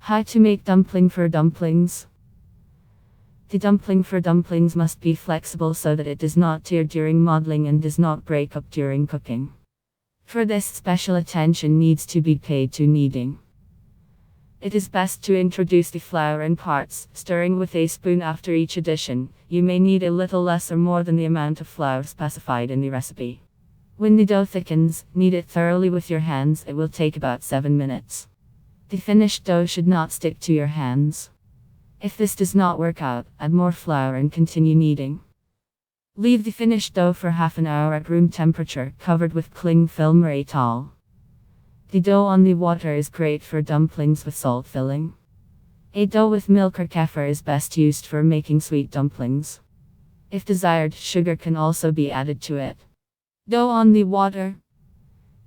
How to make dumpling for dumplings. The dumpling for dumplings must be flexible so that it does not tear during modeling and does not break up during cooking. For this, special attention needs to be paid to kneading. It is best to introduce the flour in parts, stirring with a spoon after each addition. You may need a little less or more than the amount of flour specified in the recipe. When the dough thickens, knead it thoroughly with your hands. It will take about 7 minutes. The finished dough should not stick to your hands. If this does not work out, add more flour and continue kneading. Leave the finished dough for half an hour at room temperature, covered with cling film or a towel. The dough on the water is great for dumplings with salt filling. A dough with milk or kefir is best used for making sweet dumplings. If desired, sugar can also be added to it. Dough on the water.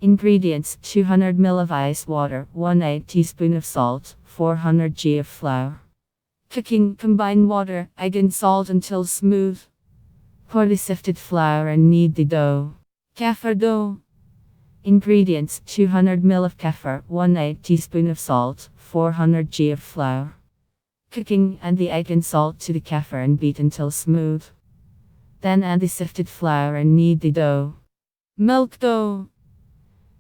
Ingredients: 200 ml of ice water, 1 teaspoon of salt, 400 g of flour. Cooking: combine water, egg and salt until smooth. Pour the sifted flour and knead the dough. Kefir dough. Ingredients: 200 ml of kefir, 1 teaspoon of salt, 400 g of flour. Cooking: add the egg and salt to the kefir and beat until smooth. Then add the sifted flour and knead the dough. Milk dough.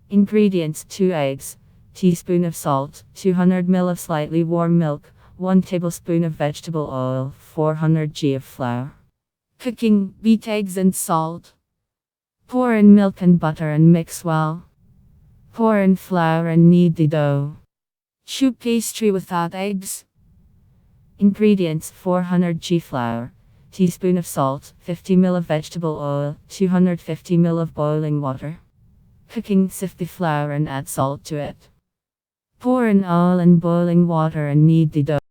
Ingredients: 2 eggs, teaspoon of salt, 200 ml of slightly warm milk, 1 tablespoon of vegetable oil, 400 g of flour. Cooking: beat eggs and salt. Pour in milk and butter and mix well. Pour in flour and knead the dough. Choux pastry without eggs. Ingredients: 400 g flour, teaspoon of salt, 50 ml of vegetable oil, 250 ml of boiling water. Cooking: sift the flour and add salt to it. Pour in oil and boiling water and knead the dough.